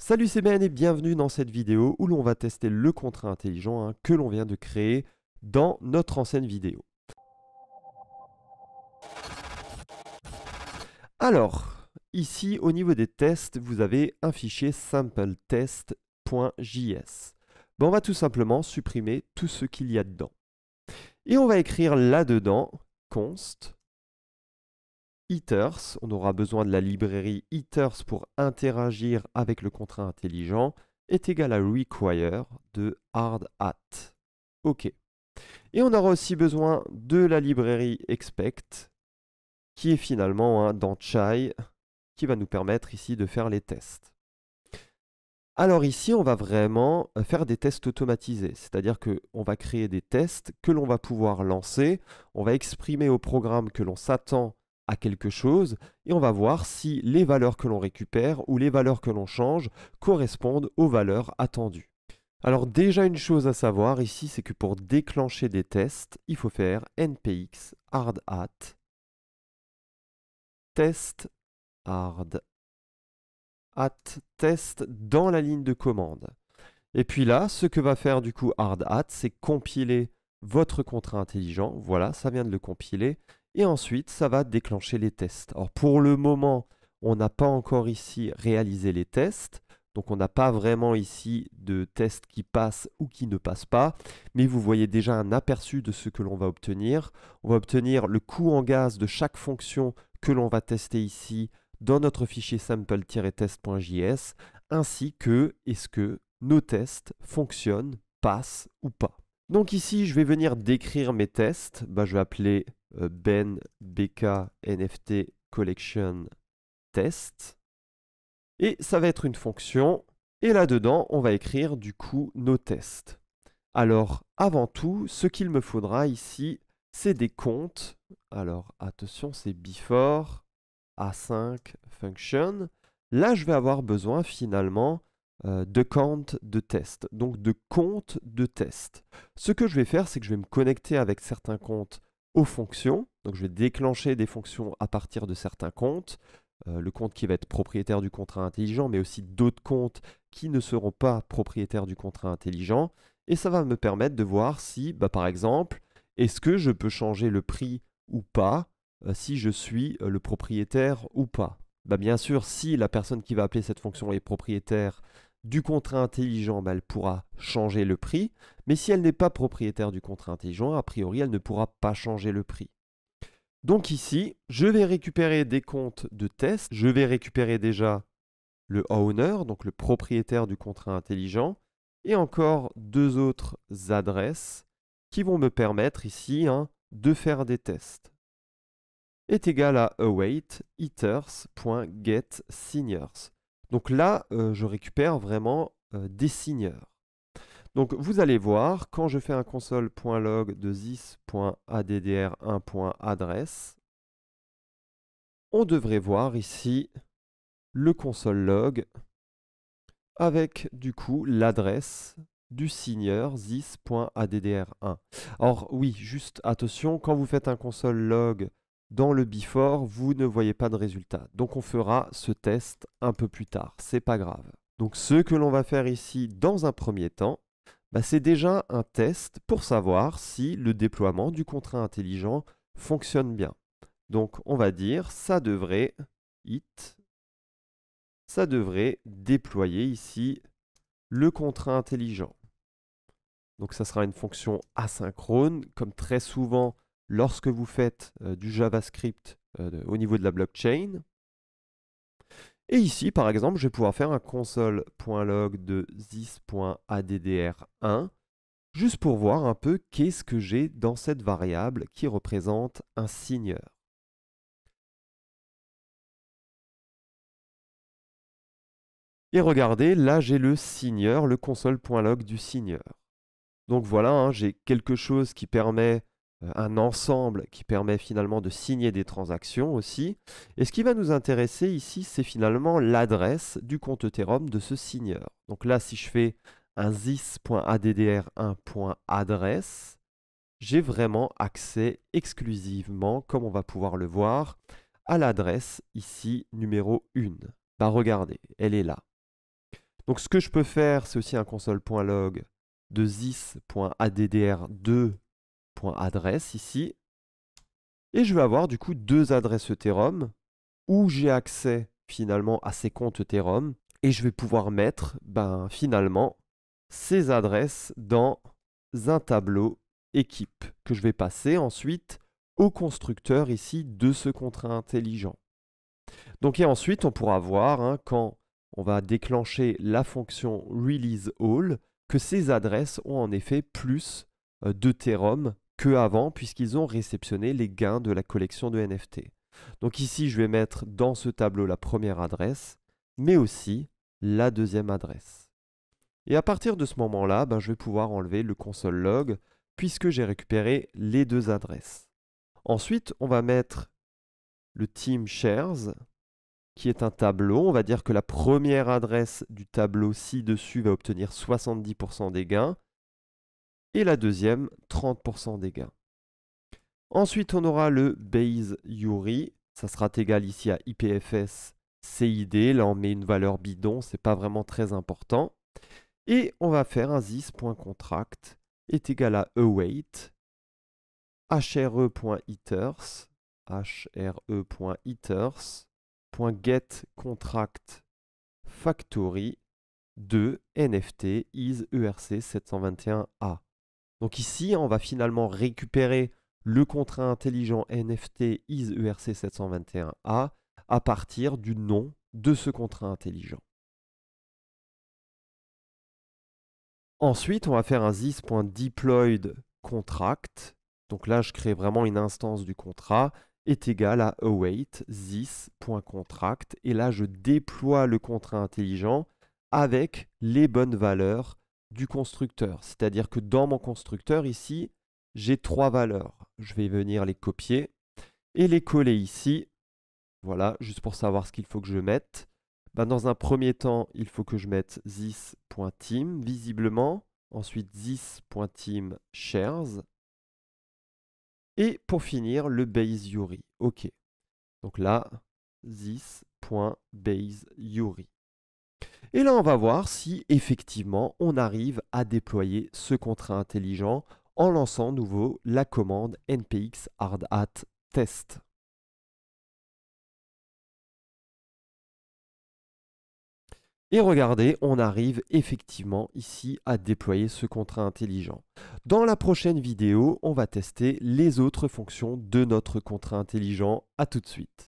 Salut, c'est Ben et bienvenue dans cette vidéo où l'on va tester le contrat intelligent que l'on vient de créer dans notre ancienne vidéo. Alors, ici au niveau des tests, vous avez un fichier sampletest.js. On va tout simplement supprimer tout ce qu'il y a dedans. Et on va écrire là-dedans const ithers. On aura besoin de la librairie ithers pour interagir avec le contrat intelligent est égal à require de hard@. OK. Et on aura aussi besoin de la librairie expect qui est finalement dans Chai qui va nous permettre ici de faire les tests. Alors ici, on va vraiment faire des tests automatisés, c'est-à-dire qu'on va créer des tests que l'on va pouvoir lancer, on va exprimer au programme que l'on s'attend à quelque chose et on va voir si les valeurs que l'on récupère ou les valeurs que l'on change correspondent aux valeurs attendues. Alors déjà une chose à savoir ici, c'est que pour déclencher des tests, il faut faire npx hard@ test hard @test dans la ligne de commande. Et puis là, ce que va faire du coup hard@, c'est compiler votre contrat intelligent. Voilà, ça vient de le compiler. Et ensuite, ça va déclencher les tests. Alors pour le moment, on n'a pas encore ici réalisé les tests. Donc on n'a pas vraiment ici de tests qui passent ou qui ne passent pas. Mais vous voyez déjà un aperçu de ce que l'on va obtenir. On va obtenir le coût en gaz de chaque fonction que l'on va tester ici dans notre fichier sample-test.js, ainsi que est-ce que nos tests fonctionnent, passent ou pas. Donc ici, je vais venir décrire mes tests. Je vais appeler ben bk nft collection test. Et ça va être une fonction. Et là-dedans, on va écrire du coup nos tests. Alors, avant tout, ce qu'il me faudra ici, c'est des comptes. Alors, attention, c'est before a5 function. Là, je vais avoir besoin finalement de count de test, donc de compte de test. Ce que je vais faire, c'est que je vais me connecter avec certains comptes aux fonctions. Donc, je vais déclencher des fonctions à partir de certains comptes. Le compte qui va être propriétaire du contrat intelligent, mais aussi d'autres comptes qui ne seront pas propriétaires du contrat intelligent. Et ça va me permettre de voir si, par exemple, est-ce que je peux changer le prix ou pas si je suis le propriétaire ou pas. Bien sûr, si la personne qui va appeler cette fonction est propriétaire du contrat intelligent, elle pourra changer le prix. Mais si elle n'est pas propriétaire du contrat intelligent, a priori, elle ne pourra pas changer le prix. Donc ici, je vais récupérer des comptes de test. Je vais récupérer déjà le owner, donc le propriétaire du contrat intelligent, et encore deux autres adresses qui vont me permettre ici de faire des tests. Est égal à await ithers.getSigners. Donc là, je récupère vraiment des signeurs. Donc vous allez voir, quand je fais un console.log de this.addr1.address, on devrait voir ici le console log avec du coup l'adresse du signeur this.addr1. Alors oui, juste attention, quand vous faites un console log dans le before, vous ne voyez pas de résultat. Donc on fera ce test un peu plus tard, c'est pas grave. Donc ce que l'on va faire ici dans un premier temps, c'est déjà un test pour savoir si le déploiement du contrat intelligent fonctionne bien. Donc on va dire ça devrait déployer ici le contrat intelligent. Donc ça sera une fonction asynchrone, comme très souvent lorsque vous faites du JavaScript au niveau de la blockchain. Et ici, par exemple, je vais pouvoir faire un console.log de this.addr1, juste pour voir un peu qu'est-ce que j'ai dans cette variable qui représente un signeur. Et regardez, là j'ai le signeur, le console.log du signeur. Donc voilà, j'ai quelque chose qui permet, un ensemble qui permet finalement de signer des transactions aussi. Et ce qui va nous intéresser ici, c'est finalement l'adresse du compte Ethereum de ce signeur. Donc là, si je fais un this.addr1.address, j'ai vraiment accès exclusivement, comme on va pouvoir le voir, à l'adresse ici numéro 1. Regardez, elle est là. Donc ce que je peux faire, c'est aussi un console.log de this.addr2.adresse ici. Et je vais avoir du coup deux adresses Ethereum où j'ai accès finalement à ces comptes Ethereum. Et je vais pouvoir mettre finalement ces adresses dans un tableau équipe que je vais passer ensuite au constructeur ici de ce contrat intelligent. Donc et ensuite on pourra voir quand on va déclencher la fonction release all que ces adresses ont en effet plus d'Ethereum qu'avant puisqu'ils ont réceptionné les gains de la collection de NFT. Donc ici je vais mettre dans ce tableau la première adresse mais aussi la deuxième adresse. Et à partir de ce moment-là, je vais pouvoir enlever le console log puisque j'ai récupéré les deux adresses. Ensuite, on va mettre le team shares qui est un tableau. On va dire que la première adresse du tableau ci-dessus va obtenir 70% des gains et la deuxième 30% des gains. Ensuite, on aura le base URI. Ça sera égal ici à IPFS CID. Là, on met une valeur bidon, c'est pas vraiment très important. Et on va faire un this.contract est égal à await hre.ethers .get factory de NFT is ERC721A. Donc ici, on va finalement récupérer le contrat intelligent NFT is ERC721A à partir du nom de ce contrat intelligent. Ensuite, on va faire un this.deployed contract. Donc là, je crée vraiment une instance du contrat est égal à await this.contract. Et là, je déploie le contrat intelligent avec les bonnes valeurs du constructeur. C'est-à-dire que dans mon constructeur, ici, j'ai trois valeurs. Je vais venir les copier et les coller ici. Voilà, juste pour savoir ce qu'il faut que je mette. Dans un premier temps, il faut que je mette this.team visiblement. Ensuite, this.team shares. Et pour finir, le base URI. OK. Donc là, this.base URI. Et là, on va voir si effectivement on arrive à déployer ce contrat intelligent en lançant nouveau la commande npx hardhat test. Et regardez, on arrive effectivement ici à déployer ce contrat intelligent. Dans la prochaine vidéo, on va tester les autres fonctions de notre contrat intelligent. À tout de suite.